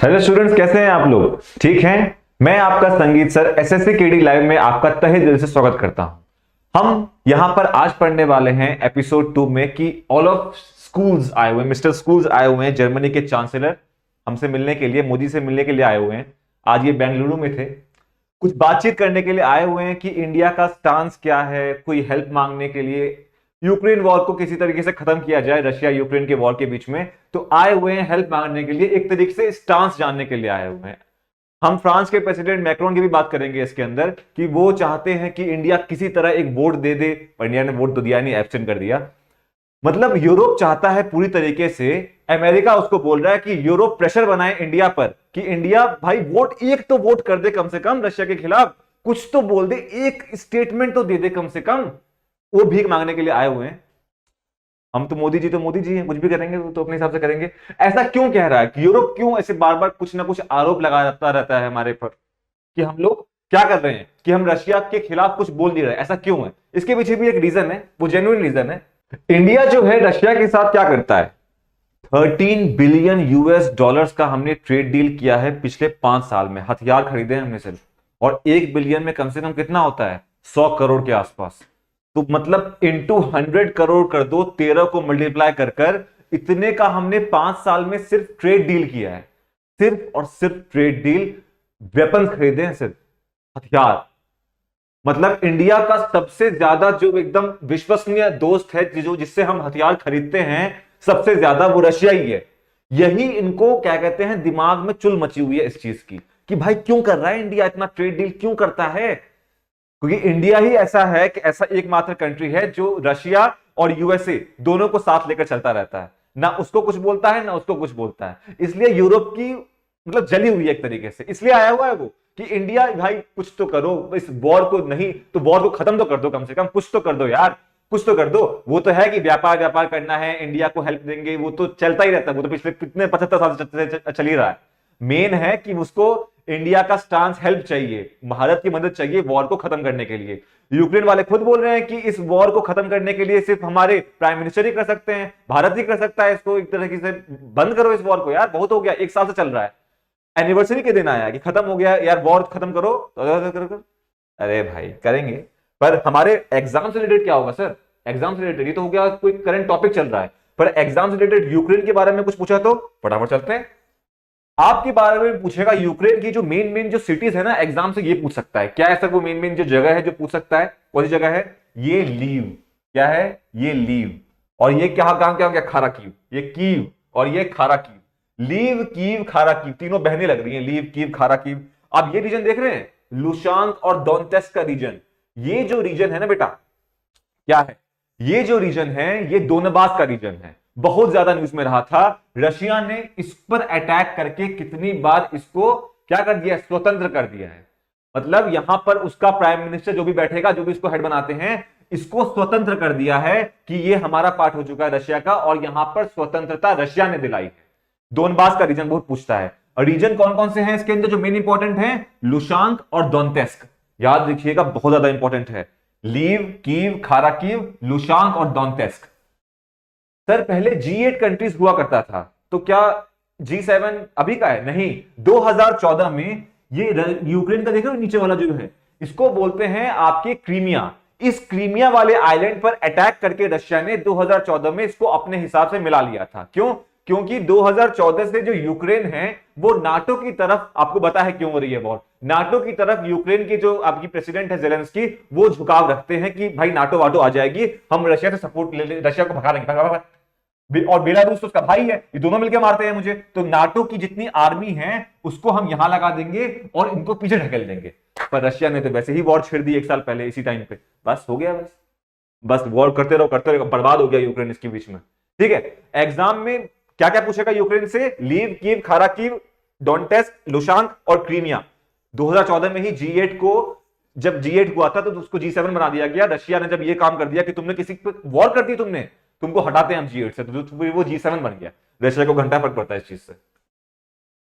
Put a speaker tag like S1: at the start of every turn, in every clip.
S1: Hello students, कैसे हैं आप लोग? ठीक हैं? मैं आपका संगीत सर एसएससी केडी लाइव में आपका तहे दिल से स्वागत करता हूं। हम यहां पर आज पढ़ने वाले हैं एपिसोड 2 में कि ऑल ऑफ स्कूल्स आए हुए हैं, मिस्टर स्कूल्स आए हुए हैं। जर्मनी के चांसलर हमसे मिलने के लिए, मोदी से मिलने के लिए आए हुए हैं। आज ये बेंगलुरु में थे, कुछ बातचीत करने के लिए आए हुए हैं कि इंडिया का स्टांस क्या है, कोई हेल्प मांगने के लिए, यूक्रेन वॉर को किसी तरीके से खत्म किया जाए, रशिया यूक्रेन के वॉर के बीच में। तो आए हुए हैं हेल्प मांगने के लिए, एक तरीके से स्टांस जानने के लिए आए हुए हैं। हम फ्रांस के प्रेसिडेंट मैक्रोन की भी बात करेंगे इसके अंदर कि वो चाहते हैं कि इंडिया किसी तरह एक वोट दे दे, पर इंडिया ने वोट तो दिया नहीं, एब्सेंट कर दिया। मतलब यूरोप चाहता है पूरी तरीके से, अमेरिका उसको बोल रहा है कि यूरोप प्रेशर बनाए इंडिया पर कि इंडिया भाई वोट, एक तो वोट कर दे कम से कम रशिया के खिलाफ, कुछ तो बोल दे, एक स्टेटमेंट तो दे दे कम से कम। वो भीख मांगने के लिए आए हुए हैं। हम तो मोदी जी हैं, कुछ भी करेंगे तो अपने हिसाब से करेंगे। ऐसा क्यों कह रहा है कि यूरोप क्यों ऐसे बार बार कुछ ना कुछ आरोप लगाता रहता है हमारे पर कि हम लोग क्या कर रहे हैं, कि हम रशिया के खिलाफ कुछ बोल नहीं रहे? ऐसा क्यों है? इसके पीछे भी एक रीजन है, वो जेन्युइन रीजन है। इंडिया जो है रशिया के साथ क्या करता है, 13 बिलियन यूएस डॉलर्स का हमने ट्रेड डील किया है पिछले 5 साल में। हथियार खरीदे हमने सिर्फ, और 1 बिलियन में कम से कम कितना होता है, 100 करोड़ के आसपास। तो मतलब इंटू 100 करोड़ कर दो, 13 को मल्टीप्लाई कर कर, इतने का हमने 5 साल में सिर्फ ट्रेड डील किया है। सिर्फ और सिर्फ ट्रेड डील, वेपन खरीदे हैं, सिर्फ हथियार। मतलब इंडिया का सबसे ज्यादा जो एकदम विश्वसनीय दोस्त है, जो जिससे हम हथियार खरीदते हैं सबसे ज्यादा, वो रशिया ही है। यही इनको क्या कहते हैं, दिमाग में चुल मची हुई है इस चीज की कि भाई क्यों कर रहा है इंडिया इतना ट्रेड डील, क्यों करता है? क्योंकि इंडिया ही ऐसा है कि ऐसा एकमात्र कंट्री है जो रशिया और यूएसए दोनों को साथ लेकर चलता रहता है, ना उसको कुछ बोलता है ना उसको कुछ बोलता है। इसलिए यूरोप की मतलब जली हुई है एक तरीके से, इसलिए आया हुआ है वो कि इंडिया भाई कुछ तो करो, इस वॉर को, नहीं तो वॉर को खत्म तो कर दो, कम से कम कुछ तो कर दो यार, कुछ तो कर दो। वो तो है कि व्यापार व्यापार करना है, इंडिया को हेल्प देंगे, वो तो चलता ही रहता है, वो तो पिछले कितने 75 साल से चल ही रहा है। मेन है कि उसको इंडिया का स्टांस हेल्प चाहिए, भारत की मदद चाहिए वॉर को खत्म करने के लिए। यूक्रेन वाले खुद बोल रहे हैं कि इस वॉर को खत्म करने के लिए सिर्फ हमारे प्राइम मिनिस्टर ही कर सकते हैं, भारत ही कर सकता है इसको, एक तरीके से बंद करो इस वॉर को यार, बहुत हो गया, 1 साल से चल रहा है। एनिवर्सरी के दिन आया कि खत्म हो गया यार, वॉर खत्म करो। अरे भाई करेंगे, पर हमारे एग्जाम से रिलेटेड क्या होगा सर? एग्जाम से रिलेटेड ये तो हो गया, कोई करंट टॉपिक चल रहा है, पर एग्जाम से रिलेटेड यूक्रेन के बारे में कुछ पूछा तो फटाफट चलते हैं। आपके बारे में पूछेगा यूक्रेन की जो मेन मेन जो सिटीज है ना, एग्जाम से ये पूछ सकता है। क्या है सर वो मेन मेन जो जगह है जो पूछ सकता है? कौन सी जगह है? ये लीव, क्या है ये लीव, और ये क्या काम क्या हो गया, खाराकीव, ये कीव और ये खाराकीव। लीव, कीव, खाराकीव, तीनों बहनें लग रही हैं, लीव, कीव, खाराकीव। आप ये रीजन देख रहे हैं, लुशांक और डोनेत्स्क का रीजन। ये जो रीजन है ना बेटा, क्या है ये जो रीजन है, ये दोनबास का रीजन है। बहुत ज्यादा न्यूज में रहा था, रशिया ने इस पर अटैक करके कितनी बार इसको क्या कर दिया, स्वतंत्र कर दिया है। मतलब यहां पर उसका प्राइम मिनिस्टर जो भी बैठेगा, जो भी इसको हेड बनाते हैं, इसको स्वतंत्र कर दिया है कि ये हमारा पार्ट हो चुका है रशिया का, और यहां पर स्वतंत्रता रशिया ने दिलाई है। दोनबास का रीजन बहुत पूछता है। और रीजन कौन कौन से हैं इसके अंदर जो मेन इंपॉर्टेंट है? लुशांक और डोनेत्स्क, याद रखिएगा, बहुत ज्यादा इंपॉर्टेंट है। लीव, कीव, खाराकीव, लुशांक और डोनेत्स्क। सर पहले G8 कंट्रीज हुआ करता था, तो क्या G7 अभी का है? नहीं, 2014 में ये यूक्रेन का देख रहे हो नीचे वाला जो है, इसको बोलते हैं आपके क्रीमिया। इस क्रीमिया वाले आइलैंड पर अटैक करके रशिया ने 2014 में इसको अपने हिसाब से मिला लिया था। क्यों? क्योंकि 2014 से जो यूक्रेन है वो नाटो की तरफ, आपको पता है क्यों हो रही है वॉर, नाटो की तरफ यूक्रेन की जो आपकी प्रेसिडेंट है जेलेंस्की, वो झुकाव रखते हैं कि भाई नाटो वाटो आ जाएगी, हम रशिया से सपोर्ट ले, रशिया को भगा देंगे। और बेलारूस तो उसका भाई है, ये दोनों मिलकर मारते हैं मुझे, तो नाटो की जितनी आर्मी है उसको हम यहां लगा देंगे और इनको पीछे ढकेल देंगे। पर रशिया ने तो वैसे ही वॉर छेड़ दी 1 साल पहले इसी टाइम पे, बस हो गया, बस वॉर करते रहो, बर्बाद हो गया यूक्रेन इसके बीच में। ठीक है, एग्जाम में क्या क्या पूछेगा यूक्रेन से? लीव, कीव, खाराकीव, डोनेत्स्क, लुशांक और क्रीमिया। 2014 में ही G8 को, जब G8 हुआ था तो उसको G7 बना दिया गया। रशिया ने जब ये काम कर दिया कि तुमने किसी पर वॉर कर दी, तुमको हटाते हैं हम G8 से, तो वो G7 बन गया। रशिया को घंटा फर्क पड़ता है इस चीज से,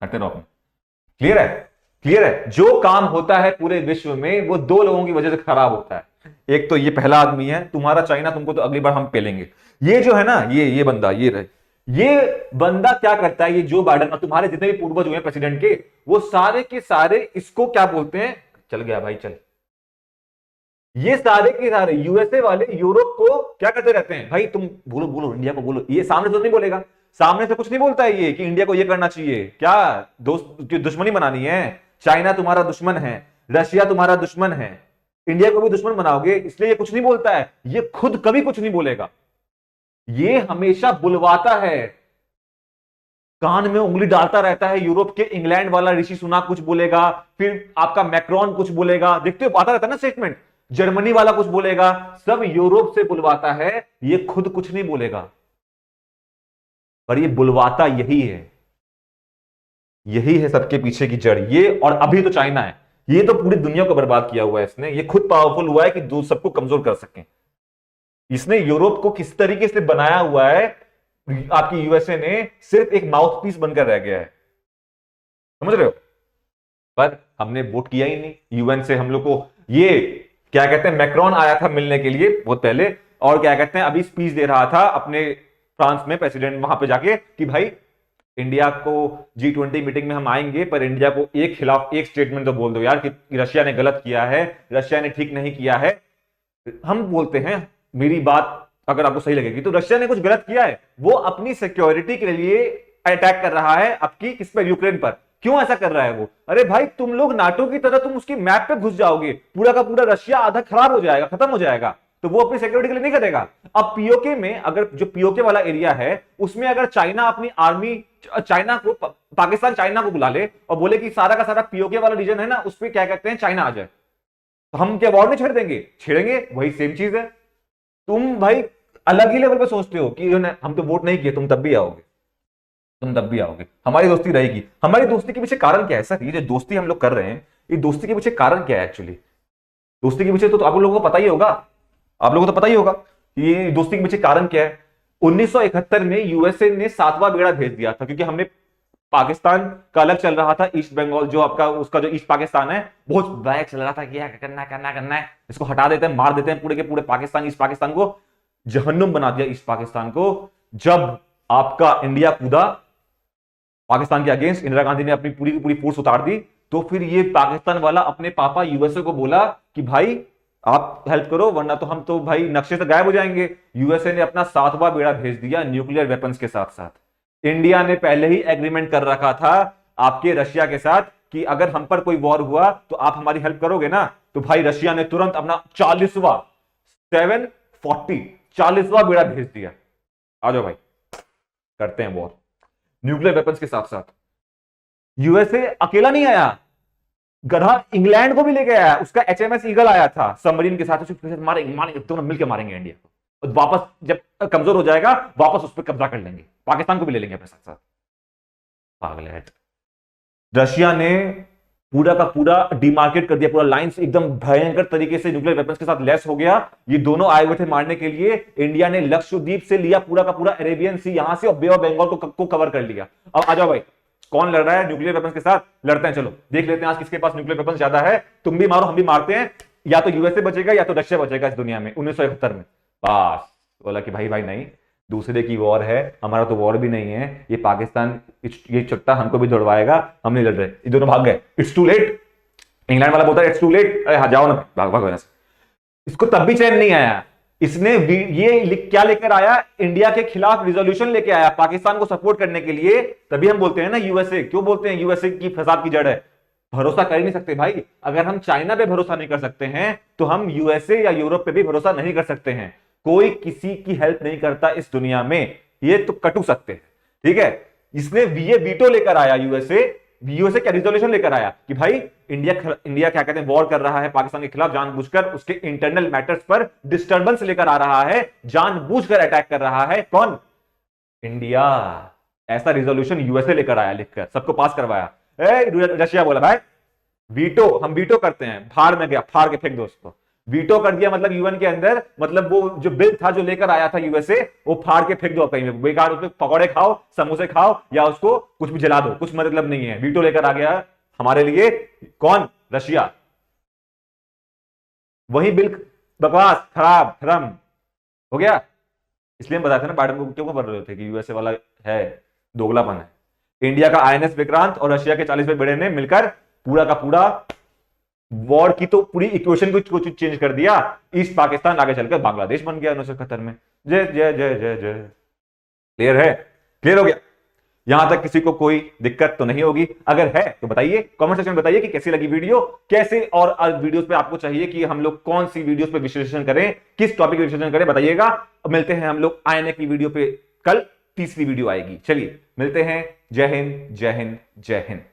S1: हटते रहो। क्लियर है? क्लियर है? जो काम होता है पूरे विश्व में वो 2 लोगों की वजह से खराब होता है। एक तो ये पहला आदमी है तुम्हारा चाइना, तुमको तो अगली बार हम पेलेंगे। ये जो है ना, ये बंदा, ये रहे, ये बंदा क्या करता है, ये जो बाइडन और तुम्हारे जितने भी पूर्वज हुए प्रेसिडेंट के, वो सारे के सारे इसको क्या बोलते हैं, चल गया भाई चल, ये सारे के सारे यूएसए वाले यूरोप को क्या करते रहते हैं, भाई तुम बोलो बोलो इंडिया को बोलो, ये सामने तो नहीं बोलेगा, सामने से कुछ नहीं बोलता है ये कि इंडिया को ये करना चाहिए, क्या दोस्त की दुश्मनी बनानी है, चाइना तुम्हारा दुश्मन है, रशिया तुम्हारा दुश्मन है, इंडिया को भी दुश्मन बनाओगे, इसलिए ये कुछ नहीं बोलता है, ये खुद कभी कुछ नहीं बोलेगा, ये हमेशा बुलवाता है, कान में उंगली डालता रहता है, यूरोप के इंग्लैंड वाला ऋषि सुनाक कुछ बोलेगा, फिर आपका मैक्रोन कुछ बोलेगा, देखते हो आता रहता है ना स्टेटमेंट, जर्मनी वाला कुछ बोलेगा, सब यूरोप से बुलवाता है, ये खुद कुछ नहीं बोलेगा, पर ये बुलवाता यही है, यही है सबके पीछे की जड़ ये, और अभी तो चाइना है, ये तो पूरी दुनिया को बर्बाद किया हुआ है इसने, ये खुद पावरफुल हुआ है कि दो सबको कमजोर कर सके, इसने यूरोप को किस तरीके से बनाया हुआ है, आपकी यूएसए ने सिर्फ एक माउथपीस बनकर रह गया है, समझ रहे हो, पर हमने वोट किया ही नहीं यूएन से, हम लोग को ये क्या कहते हैं, मैक्रोन आया था मिलने के लिए बहुत पहले, और क्या कहते हैं अभी स्पीच दे रहा था अपने फ्रांस में प्रेसिडेंट वहां पे जाके कि भाई इंडिया को G20 मीटिंग में हम आएंगे, पर इंडिया को एक खिलाफ एक स्टेटमेंट तो बोल दो यार कि रशिया ने गलत किया है, रशिया ने ठीक नहीं किया है, हम बोलते हैं मेरी बात अगर आपको सही लगेगी तो रशिया ने कुछ गलत किया है, वो अपनी सिक्योरिटी के लिए अटैक कर रहा है आपकी किस पर, यूक्रेन पर, क्यों ऐसा कर रहा है वो, अरे भाई तुम लोग नाटो की तरह तुम उसकी मैप पे घुस जाओगे, पूरा का पूरा रशिया आधा खराब हो जाएगा, खत्म हो जाएगा, तो वो अपनी सिक्योरिटी के लिए नहीं करेगा। अब पीओके में अगर जो पीओके वाला एरिया है उसमें अगर चाइना अपनी आर्मी, चाइना को पाकिस्तान चाइना को बुला ले और बोले कि सारा का सारा पीओके वाला रीजन है ना उस पर क्या कहते हैं चाइना आ जाए, तो हम क्या वॉर नहीं छेड़ देंगे, छेड़ेंगे, वही सेम चीज है, तुम भाई अलग ही लेवल पे सोचते हो कि हम तो वोट नहीं किए, तुम तब भी आओगे, तुम तब भी आओगे, हमारी दोस्ती रहेगी, हमारी दोस्ती के पीछे कारण क्या है सर, ये जो दोस्ती हम लोग कर रहे हैं ये दोस्ती के पीछे कारण क्या है एक्चुअली, दोस्ती के पीछे तो आप लोगों को पता ही होगा, आप लोगों को तो पता ही होगा ये दोस्ती के पीछे कारण क्या है। 1971 में यूएसए ने 7वां बेड़ा भेज दिया था, क्योंकि हमने पाकिस्तान का अलग चल रहा था, ईस्ट बंगाल जो आपका उसका जो ईस्ट पाकिस्तान है बहुत बैक चल रहा था कि करना करना करना है, इसको हटा देते हैं, मार देते हैं पूरे के पूरे पाकिस्तान, ईस्ट पाकिस्तान को जहन्नुम बना दिया ईस्ट पाकिस्तान को। जब आपका इंडिया कूदा पाकिस्तान के अगेंस्ट, इंदिरा गांधी ने अपनी पूरी की पूरी फोर्स उतार दी, तो फिर ये पाकिस्तान वाला अपने पापा यूएसए को बोला कि भाई आप हेल्प करो वरना तो हम तो भाई नक्शे से गायब हो जाएंगे। यूएसए ने अपना 7वां बेड़ा भेज दिया न्यूक्लियर वेपन्स के साथ साथ। इंडिया ने पहले ही एग्रीमेंट कर रखा था आपके रशिया के साथ कि अगर हम पर कोई वॉर हुआ तो आप हमारी हेल्प करोगे ना, तो भाई रशिया ने तुरंत अपना 40वां 740 40वां बेड़ा भेज दिया, आ जाओ भाई करते हैं वॉर न्यूक्लियर वेपन्स के साथ साथ। यूएसए अकेला नहीं आया, गधा इंग्लैंड को भी लेके आया, उसका एचएमएस ईगल आया था सबमरीन के साथ, मारेंगे मारेंगे दोनों मिलकर मारेंगे इंडिया को, और वापस जब कमजोर हो जाएगा वापस उस पर कब्जा कर लेंगे, पाकिस्तान को भी ले लेंगे अपने साथ साथ। पागल है। रशिया ने पूरा का पूरा डिमार्केट कर दिया, पूरा लाइंस एकदम भयंकर तरीके से न्यूक्लियर वेपन्स के साथ लेस हो गया। ये दोनों आए हुए थे मारने के लिए, इंडिया ने लक्षद्वीप से लिया पूरा का पूरा अरेबियन सी यहां से और बे ऑफ बंगाल को कवर कर लिया। अब आ जाओ भाई कौन लड़ रहा है न्यूक्लियर वेपन्स के साथ, लड़ते हैं, चलो देख लेते हैं आज किसके पास न्यूक्लियर वेपन्स ज्यादा है, तुम भी मारो हम भी मारते हैं, या तो यूएसए बचेगा या तो रशिया बचेगा इस दुनिया में। 1971 में बस बोला कि भाई भाई नहीं, दूसरे की वॉर है, हमारा तो वॉर भी नहीं है, ये पाकिस्तान ये चट्टा हमको भी दौड़वाएगा, हम नहीं लड़ रहे, ये दोनों भाग गए, इट्स टू लेट। इंग्लैंड वाला बोलता है इट्स टू लेट, अरे हाँ जाओ ना भाग भाग से। इसको तब भी चैन नहीं आया, इसने ये क्या लेकर आया, इंडिया के खिलाफ रिजोल्यूशन लेके आया पाकिस्तान को सपोर्ट करने के लिए। तभी हम बोलते हैं ना यूएसए, क्यों बोलते हैं यूएसए की फसाद की जड़ है, भरोसा कर ही नहीं सकते भाई। अगर हम चाइना पे भरोसा नहीं कर सकते हैं तो हम यूएसए या यूरोप पे भी भरोसा नहीं कर सकते हैं। कोई किसी की हेल्प नहीं करता इस दुनिया में, ये तो कटु सकते हैं, ठीक है। इसने ये वीटो लेकर आया यूएसए क्या रिजोल्यूशन लेकर आया कि भाई इंडिया क्या कहते हैं वॉर कर रहा है पाकिस्तान के खिलाफ, जानबूझकर उसके इंटरनल मैटर्स पर डिस्टर्बेंस लेकर आ रहा है, जानबूझकर अटैक कर रहा है, कौन, इंडिया। ऐसा रिजोल्यूशन यूएसए लेकर आया, लिखकर सबको पास करवाया। रशिया बोला भाई वीटो, हम वीटो करते हैं, फाड़ में गया, फाड़ के फेंक दो उसको, वीटो कर दिया मतलब यूएन के अंदर, मतलब वो जो बिल था जो लेकर आया था यूएसए वो फाड़ के फेंक दो कहीं में, बेकार उसमें पकौड़े खाओ समोसे खाओ या उसको कुछ भी जला दो, कुछ मतलब नहीं है। वीटो लेकर आ गया हमारे लिए कौन, रशिया। वही बिल बकवास खराब खत्म हो गया। इसलिए हम बताते ना बाइडेन को क्यों कर रहे थे कि यूएसए वाला है, दोगलापन है। इंडिया का आईएनएस विक्रांत और रशिया के 40वें बेड़े ने मिलकर पूरा का पूरा वॉर की तो पूरी इक्वेशन को चेंज कर दिया। ईस्ट पाकिस्तान आगे चलकर बांग्लादेश बन गया 1971 में। जय जय जय जय जय। क्लियर है? क्लियर हो गया? यहां तक किसी को कोई दिक्कत तो नहीं होगी? अगर है तो बताइए, कमेंट सेक्शन में बताइए कि कैसी लगी वीडियो, कैसे और वीडियोस पे आपको चाहिए कि हम लोग कौन सी वीडियोस पे विश्लेषण करें, किस टॉपिक पे विश्लेषण करें, बताइएगा। मिलते हैं हम लोग आईएनए की वीडियो पे, कल तीसरी वीडियो आएगी। चलिए मिलते हैं। जय हिंद जय हिंद जय हिंद।